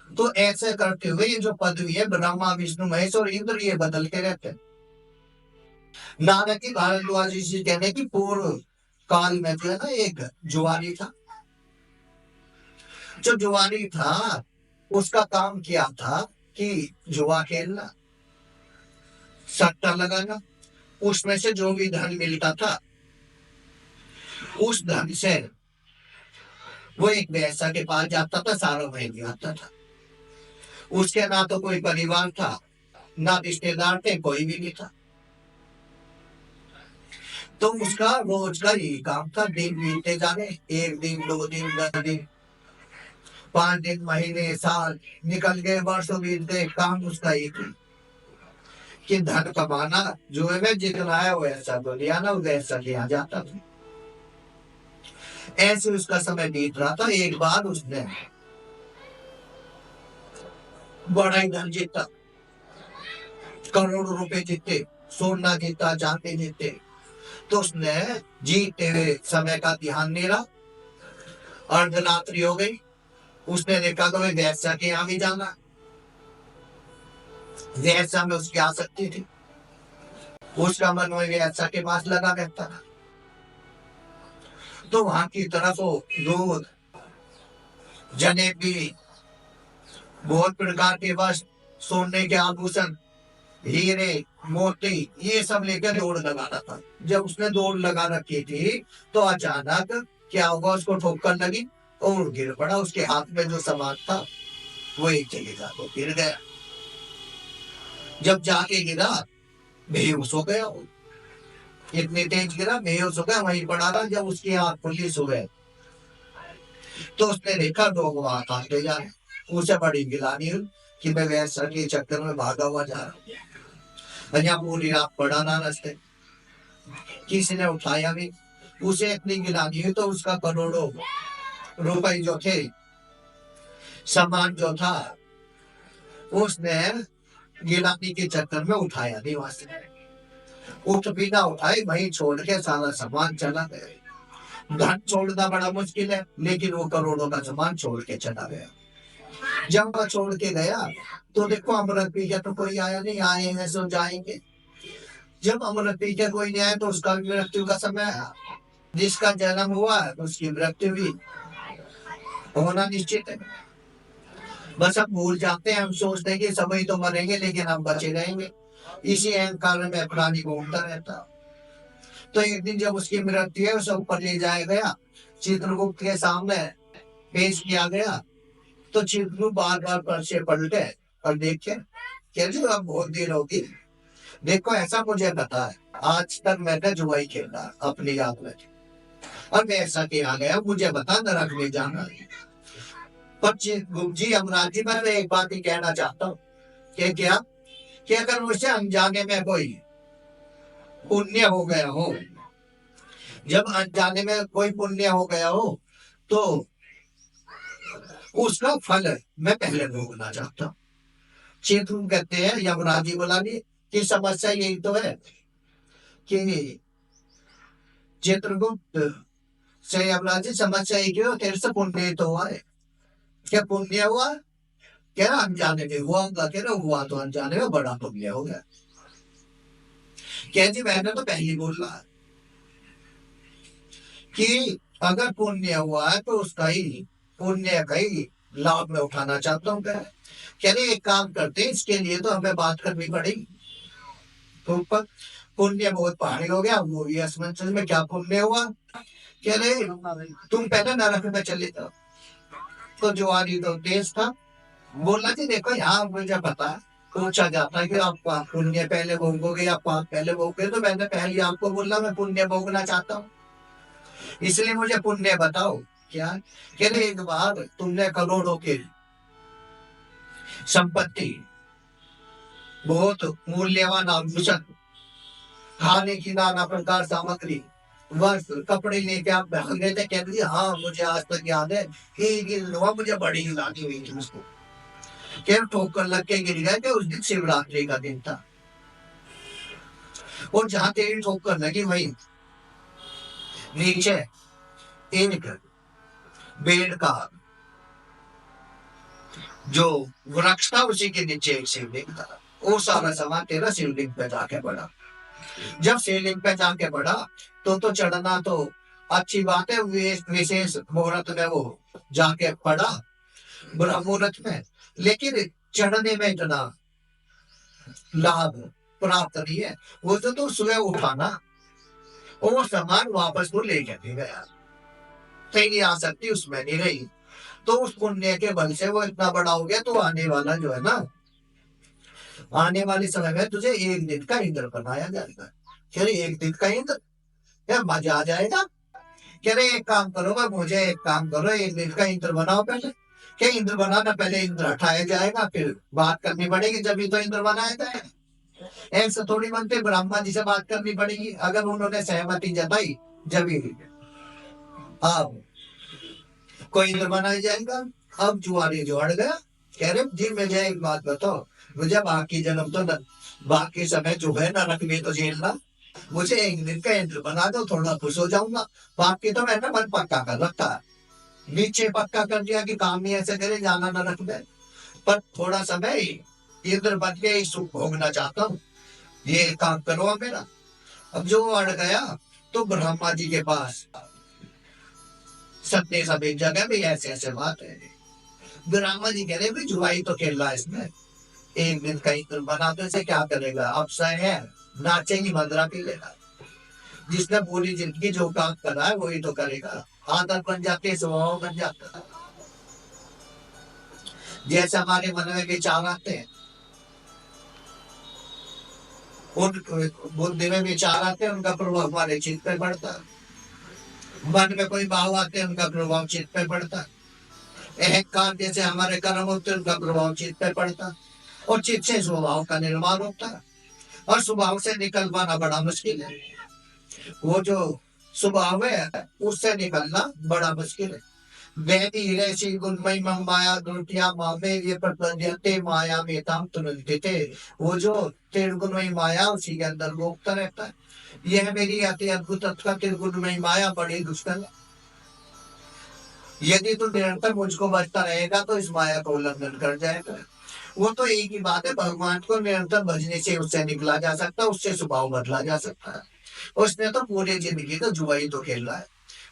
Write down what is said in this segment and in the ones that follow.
तो ऐसे करते हुए ये जो पदवी है ब्रह्मा विष्णु महेश और इंद्र ये बदलते रहते हैं। नानक की भारद्वाज जी कहने की पूर्व काल में जो है ना एक जुआरी था। जो जुआरी था उसका काम क्या था कि जुआ खेलना, सट्टा लगाना, उसमें से जो भी धन मिलता था उस धन से वो एक वैसा के पास जाता था, सारा वही आता था। उसके ना तो कोई परिवार था, ना रिश्तेदार थे, कोई भी नहीं था। तो उसका रोज का यही काम था, दिन बीतते जाने, एक दिन, 2 दिन, 10 दिन, 5 दिन, महीने, साल निकल गए, वर्षों बीत गए, काम उसका एक ही कि धन कमाना, जुए में जितना है वैसा तो लिया ना, वैसा लिया जाता था। ऐसे उसका समय बीत रहा था। एक बार उसने बड़ा ही धन जीता, करोड़ों रुपए जीते, सोना जीता, चांदी जीते। तो उसने जीते हुए समय का ध्यान नहीं रहा, अर्धरात्रि हो गई, उसने देखा तो वैश्या के यहाँ भी जाना। वैश्या में उसकी आसक्ति थी, उसका मन वही वैश्या के पास लगा रहता था। तो वहां की तरफ वो दूध, जलेबी, बहुत प्रकार के वस्त्र, सोने के आभूषण, हीरे, मोती, ये सब लेकर दौड़ लगा रहा था। जब उसने दौड़ लगा रखी थी तो अचानक क्या हुआ, उसको ठोकर लगी और गिर पड़ा। उसके हाथ में जो सामान था वही चलेगा, तो गिर गया। जब जाके गिरा बेहोश हो गया, इतनी तेज गिरा बेहोश हो गया, वहीं पड़ा रहा। जब उसकी आंख खुली सुबह तो उसने देखा लोग वहां काटे जा रहे। उसे बड़ी गिलानी हुई कि मैं वैसा के चक्कर में भागा हुआ जा रहा हूँ। पूरी रात पड़ा ना रास्ते, किसी ने उठाया भी। उसे इतनी गिलानी हुई तो उसका करोड़ों रुपए जो थे, सामान जो था, उसने गिलानी के चक्कर में उठाया नहीं वहां से। उठ भी ना उठाए, वहीं छोड़ के सारा सामान चला गया। धन छोड़ना बड़ा मुश्किल है, लेकिन वो करोड़ों का सामान छोड़ के चला गया। जब वह छोड़ के गया तो देखो अमृत पी के तो कोई आया नहीं, आए हैं सो जाएंगे। जब अमृत पी के कोई नहीं आया तो उसका भी मृत्यु का समय आया। जिसका जन्म हुआ उसकी मृत्यु भी होना निश्चित है। बस हम भूल जाते हैं, हम सोचते हैं कि सभी तो मरेंगे लेकिन हम बचे रहेंगे। इसी अहंकार में प्राणी घूमता रहता। तो एक दिन जब उसकी मृत्यु है उसे ऊपर ले जाया गया, चित्रगुप्त के सामने पेश किया गया। तो चित्रगुप्त बार बार पर्चे पलटे और देखे, कहते अब बहुत देर होगी, देखो ऐसा मुझे पता है, आज तक मैंने जुआ ही खेला अपनी याद में, और मैं ऐसा किया गया, मुझे बता नरक में जाना है। पर चित्रगुप्त जी यमराज जी, मैं एक बात ही कहना चाहता हूँ कि क्या कि अगर मुझसे अनजाने में कोई पुण्य हो गया हो, जब अनजाने में कोई पुण्य हो गया हो तो उसका फल मैं पहले भोगना चाहता हूँ। चित्रगुप्त कहते हैं यमराज जी बोला नहीं कि समस्या यही तो है कि चित्रगुप्त से यमराज जी समस्या यही क्यों, तेरे से पुण्य तो हुआ है, क्या पुण्य हुआ, कह रहा अनजाने में हुआ होगा, कह रहा हुआ तो अनजाने में बड़ा पुण्य हो गया। कह जी मैंने तो पहले बोला कि अगर पुण्य हुआ है तो उसका ही पुण्य का ही लाभ में उठाना चाहता हूँ। कह रहे एक काम करते हैं, इसके लिए तो हमें बात करनी पड़ेगी। तो पुण्य बहुत भारी हो गया, वो भी असमंजस में, क्या पुण्य हुआ, कह रहे तुम पहले नरक में चले जाओ। तो जो आदि तो तेज था, बोला जी देखो यहाँ मुझे पता है, पूछा जाता है कि आप पुण्य पहले भोगोगे या पाप पहले भोगोगे, तो मैंने पहले आपको बोला मैं पुण्य भोगना चाहता हूँ, इसलिए मुझे पुण्य बताओ। क्या, कह रहे एक बार तुमने करोड़ों की संपत्ति, बहुत मूल्यवान आभूषण, खाने की नाना प्रकार सामग्री, वस्त्र, कपड़े लेके आप भाग गए थे। कह रही हाँ मुझे आज तक याद है, एक दिन हुआ मुझे बड़ी हिलानी हुई थी उसको, क्या ठोकर लग के गिर गया। उस दिन शिवरात्रि का दिन था, और जहां तेरी ठोकर लगी वही नीचे एक बेड का जो वृक्ष था उसी के नीचे एक शिवलिंग था। वो सारा सामान तेरा शिवलिंग पे जाके पड़ा। जब शिवलिंग पे जाके पड़ा तो चढ़ना तो अच्छी बात है, विशेष मुहूर्त में वो जाके पड़ा, ब्रह्म मुहूर्त में। लेकिन चढ़ने में इतना लाभ प्राप्त नहीं है। वो तो सुबह उठाना, वो सामान वापस तो लेके नहीं गया, नहीं आ सकती उसमें नहीं रही। तो उस पुण्य के बल से वो इतना बड़ा हो गया, तो आने वाला जो है ना, आने वाले समय में तुझे एक दिन का इंद्र बनाया जाएगा। कह रहे एक दिन का इंद्र, क्या मजा आ जाएगा। कह रहे एक काम करो, मैं मुझे एक काम करो, एक दिन का इंद्र बनाओ पहले। क्या इंद्र बनाना, पहले इंद्र हटाया जाएगा, फिर बात करनी पड़ेगी, जब भी तो इंद्र बनाया जाएगा। ऐसे थोड़ी बनते, ब्रह्मा जी से बात करनी पड़ेगी, अगर उन्होंने सहमति जताई जब ही अब कोई इंद्र बनाया जाएगा। अब जुआरी जो अड़ गया, कह रहे जी मुझे एक बात बताओ, मुझे बाकी जन्म तो बाकी समय जो है नरक में तो झेलना, मुझे एक दिन का इंद्र बना दो, थोड़ा खुश हो जाऊंगा। बाकी तो मैंने मन पक्का कर रखा है, नीचे पक्का कर दिया कि काम ही ऐसे करे, जाना नरक में। पर थोड़ा समय इंद्र बन के ही सुख भोगना चाहता हूँ, ये काम करो मेरा। अब जो अड़ गया तो ब्रह्मा जी के पास संदेश भेजा गया, भाई ऐसे ऐसे बात है। ब्रह्मा जी कह रहे भाई जुआई तो खेल रहा है इसमें, एक दिन का इंद्र बना दो, इसे क्या करेगा, अवसर है, नाचेगी मदरा पी लेगा। जिसने पूरी जिंदगी जो काम करा है वही तो करेगा, आदत बन जाती है, स्वभाव बन जाता है। जैसे हमारे मन में विचार आते हैं, उन बुद्धि में विचार आते हैं, उनका प्रभाव हमारे चित्त पे पड़ता है। मन में कोई भाव आते हैं, उनका प्रभाव चित्त पे पड़ता है। अहंकार जैसे हमारे कर्म होते हैं, उनका प्रभाव चित्त पे पड़ता है। और चित्त से स्वभाव का निर्माण होता है, और स्वभाव से निकल पाना बड़ा मुश्किल है। वो जो स्वभाव है उससे निकलना बड़ा मुश्किल है। वेदी ऋषि गुणमयी माया दुर्टिया मामे ये प्रपंचते माया में ताम तुनते। वो जो त्रिगुणमयी माया उसी के अंदर भोगता रहता है। यह मेरी अति अद्भुत अथवा त्रिगुणमयी माया बड़ी दुष्कर है। यदि तू निरंतर मुझको बचता रहेगा तो इस माया का उल्लंघन कर जाएगा। वो तो एक ही बात है, भगवान को निरंतर भजने से उससे निकला जा सकता है, उससे स्वभाव बदला जा सकता है। उसने तो पूरी जिंदगी तो जुआ ही तो खेल रहा है।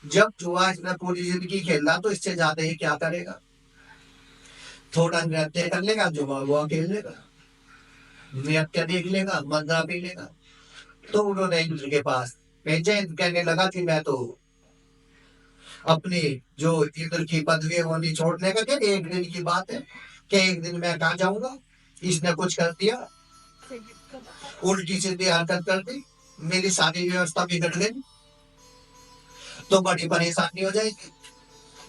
जब जुआ इसने पूरी जिंदगी खेला तो इससे ज्यादा ही क्या करेगा। थोड़ा नृत्य कर लेगा, जुआ वुआ खेल लेगा, नृत्य देख लेगा, मंदा पी लेगा। तो उन्होंने इंद्र के पास भेजा, इंद्र कहने लगा कि मैं तो अपनी जो इंद्र की पदवी है वो नहीं छोड़ने का, क्या एक दिन की बात है, क्या एक दिन मैं कहा जाऊंगा। इसने कुछ कर दिया, उल्टी सीधी हरकत कर दी, मेरी सारी व्यवस्था बिगड़ गई, तो बड़ी परेशानी हो जाएगी।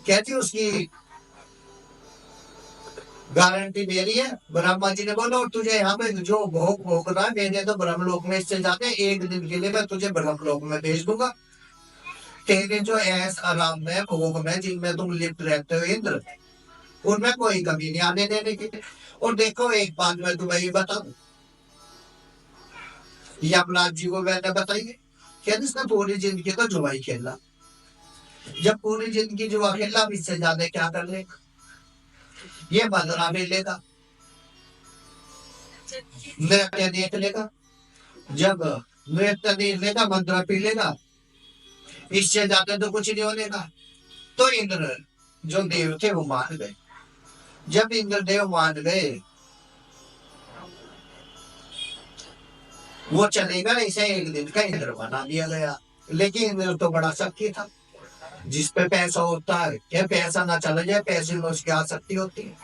कहती उसकी गारंटी दे रही है। ब्रह्मा जी ने बोला और तुझे यहाँ पे जो भोग भोगना है, मैंने तो ब्रह्मलोक में इससे जाते एक दिन के लिए मैं तुझे ब्रह्मलोक में भेज दूंगा। तेरे जो ऐस आराम में भोग में जिनमें तुम लिप्त रहते हो इंद्र, उनमें कोई कमी नहीं आने देने की। और देखो एक बात मैं तुम्हें ये बताऊं, यमराज जी को मैंने बताई है, क्या इसने पूरी जिंदगी तो जुआ ही खेला। जब पूरी जिंदगी जुआ खेला, अब इससे ज्यादा क्या कर लेगा। ये बदला भी लेगा, नृत्य देख लेगा, जब नृत्य देख लेगा मंत्र पी लेगा, इससे ज्यादा तो कुछ नहीं होने का। तो इंद्र जो देव थे वो मान गए। जब इंद्र देव मान गए, वो चलेगा, इसे एक दिन का इंद्र बना दिया गया। लेकिन इंद्र तो बड़ा शक्ति था, जिस पे पैसा होता है, क्या पैसा ना चला जाए, पैसे में उसकी आसक्ति होती है।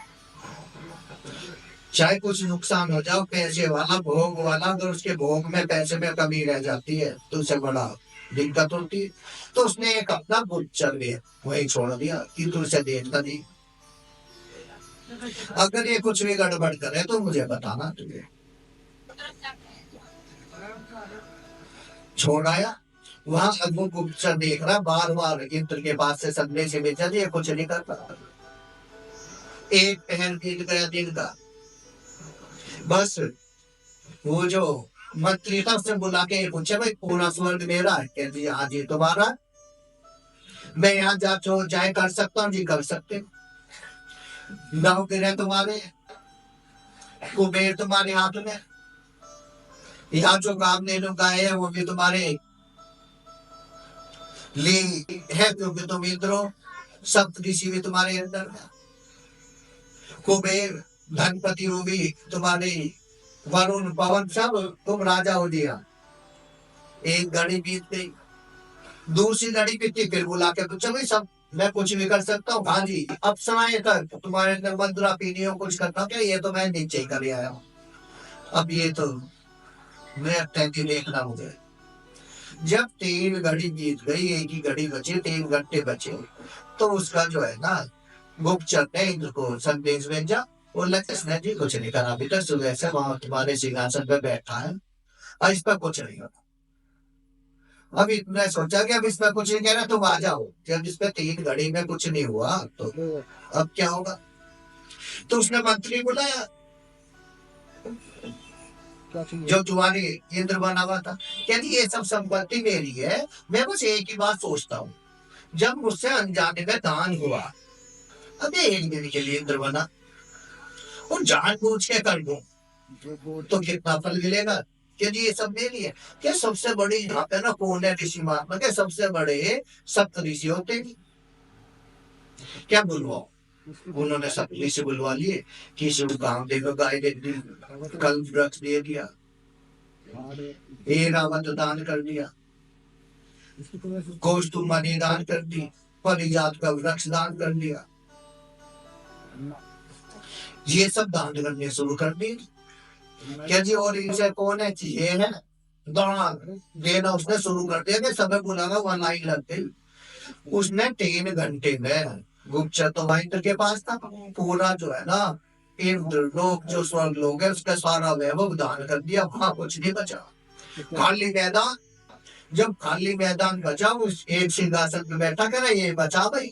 चाहे कुछ नुकसान हो जाओ, पैसे वाला भोग वाला, अगर उसके भोग में पैसे में कमी रह जाती है तो उसे बड़ा दिक्कत होती है। तो उसने एक अपना बुद्ध चल गया, वही छोड़ दिया कि तू उसे देखता नहीं। अगर ये कुछ भी गड़बड़ करे तो मुझे बताना, तुझे छोड़ आया। वहां अद्भुत गुप्तचर देख रहा, बार बार इंद्र के पास से संदेश भेजा, ये कुछ नहीं कर पाता। एक पहर बीत गया दिन का, बस वो जो मंत्री था उससे बुला के पूछे भाई पूरा स्वर्ग मेरा है, कह दिया हाँ जी तुम्हारा, मैं यहाँ जा जो जाए कर सकता हूँ जी, कर सकते। नौकर तुम्हारे, कुबेर तुम्हारे हाथ में, यहाँ जो काम देने का है वो भी तुम्हारे लिए है, क्योंकि तुम इंद्र हो, सप्तऋषि भी तुम्हारे अंदर है। कुबेर धनपति वो भी तुम्हारे, वरुण पवन सब तुम राजा हो दिया। एक घड़ी बीत गई, दूसरी घड़ी बीती, फिर बुला के पूछा भाई सब मैं कुछ भी कर सकता हूँ? हाँ जी, अब समय तक तुम्हारे अंदर मंत्रा पीनी हो, कुछ करना क्या, ये तो मैं नीचे ही कर आया हूँ। अब ये तो मैं टैंकी देखना मुझे। जब 3 घड़ी बीत गई, एक ही घड़ी बची, 3 घंटे बचे, तो उसका जो है ना गुप्तचर ने इंद्र को संदेश भेजा, बोला कृष्ण जी कुछ नहीं करा, अभी तक सुबह से वहां तुम्हारे सिंहासन पे बैठा है और इस पर कुछ नहीं होता। अब इतना सोचा कि अब इसमें कुछ नहीं कहना, तुम आ जाओ। जब इस पे 3 घड़ी में कुछ नहीं हुआ तो अब क्या होगा? तो उसने मंत्री बुलाया जो तुम्हारे इंद्र बना हुआ था, कहती ये सब संपत्ति मेरी है, मैं बस एक ही बात सोचता हूँ, जब मुझसे अनजाने में दान हुआ, अब ये 1 दिन के लिए इंद्र बना और जान बूझ के कर दूं तो कितना फल मिलेगा? क्या जी ये सब मेरी है? क्या सबसे बड़ी यहाँ पे ना कौन है ऋषि महात्मा के? सबसे बड़े सप्त ऋषि होते हैं। क्या बुलवाओ? उन्होंने सब ऋषि बुलवा लिए, किसी को काम देकर गाय दे दी, कल वृक्ष दे दिया, रावत दान कर दिया, कौस्तुभमणि दान कर दी, परिजात का वृक्ष दान कर दिया, ये सब दान करने शुरू कर दिए। क्या जी और इनसे कौन है? ये है दान देना उसने शुरू कर दिया कि समय बुलाना, वहां लाइन लग गई। उसने 3 घंटे में, गुप्तचर तो इंद्र के पास था, पूरा जो है ना इंद्र लोग जो स्वर्ग लोग है उसका सारा वैभव दान कर दिया, वहां कुछ नहीं बचा, खाली मैदान। जब खाली मैदान बचा, उस एक सिंहासन पे बैठा करे ये बचा भाई,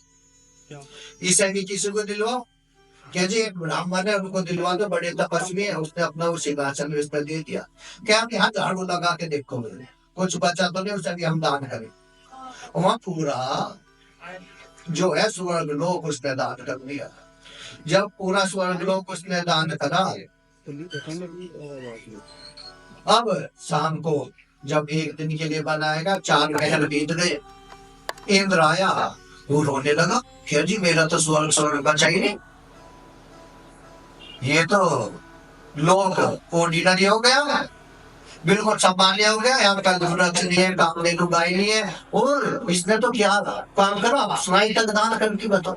इसे भी किसी को दिलवाओ। क्या जी एक ब्राह्मण है उनको दिलवा दो, बड़े तपस्वी है, उसने अपना वो सिंहासन उस पर दे दिया। क्या आपके हाथ झाड़ू लगा के देखो मेरे, कुछ बचा तो नहीं, उसे भी हम दान करें। वहां पूरा जो है स्वर्ग लोक उसने दान कर दिया। जब पूरा स्वर्ग लोक उसने दान करा, अब शाम को जब 1 दिन के लिए बनाएगा, 4 पहर बीत गए, इंद्र आया, वो रोने लगा, क्या जी मेरा तो स्वर्ग स्वर्ग बचा ही नहीं, ये तो लोग ऑर्डिनरी हो गया, बिल्कुल सामान्य हो गया, यहाँ का वृक्ष नहीं है, काम ले गाय नहीं है, और इसने तो क्या काम करा, सुनाई तक दान करके बताओ।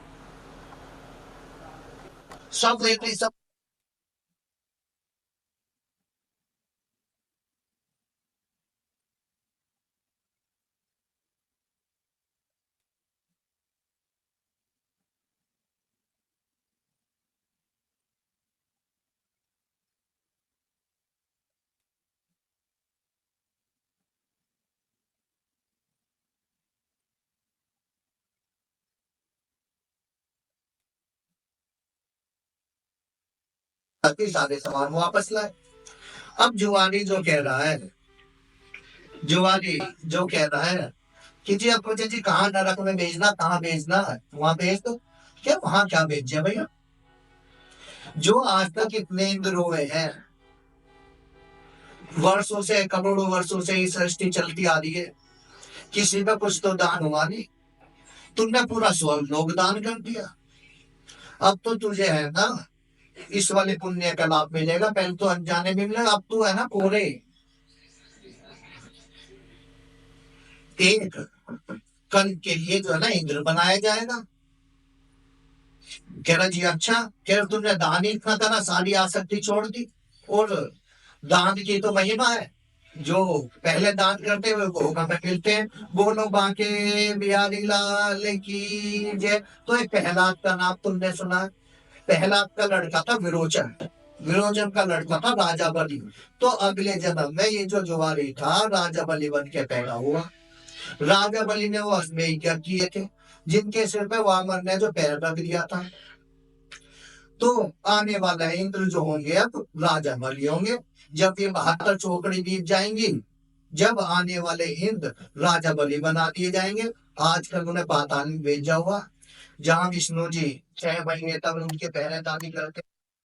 सब लेते सब सारे सामान वापस लाए। अब जुआरी जो कह रहा है, जुआरी जो कह रहा है कि जी अब मुझे जी कहाँ नरक में भेजना, कहाँ भेजना है, वहां भेज दो। क्या वहां क्या भेजिए भैया? जो आज तक इतने इंद्र हुए हैं, वर्षों से, करोड़ों वर्षों से ये सृष्टि चलती आ रही है, किसी में कुछ तो दान हुआ नहीं, तुमने पूरा स्वर्ग लोक दान कर दिया। अब तो तुझे है ना इस वाले पुण्य का लाभ मिलेगा, पहले तो अनजाने में मिलेगा, अब तू है ना पूरे एक कल के लिए जो है ना इंद्र बनाया जाएगा। कह रहा जी अच्छा, कह रहा तुमने दान ही इतना करा, सारी आसक्ति छोड़ दी, और दान की तो महिमा है, जो पहले दान करते हुए वो हमें मिलते हैं। बोलो बांके बिहारी लाल की जय। तो एक प्रहलाद का नाम तुमने सुना है? प्रहलाद का लड़का था विरोचन, विरोचन का लड़का था राजा बलि। तो अगले जन्म में ये जो जुआरी था राजा बलि बन के पैदा हुआ। राजा बलि ने वो अश्मेध यज्ञ किए थे, जिनके सिर पे वामन ने जो पैर रख दिया था। तो आने वाला इंद्र जो होंगे अब राजा बलि होंगे। जब ये 72 चौकड़ी बीत जाएंगी, जब आने वाले इंद्र राजा बलि बना दिए जाएंगे। आजकल उन्हें पाताल में भेजा हुआ, जहां विष्णु जी 6 महीने तक उनके पहरेदारी करते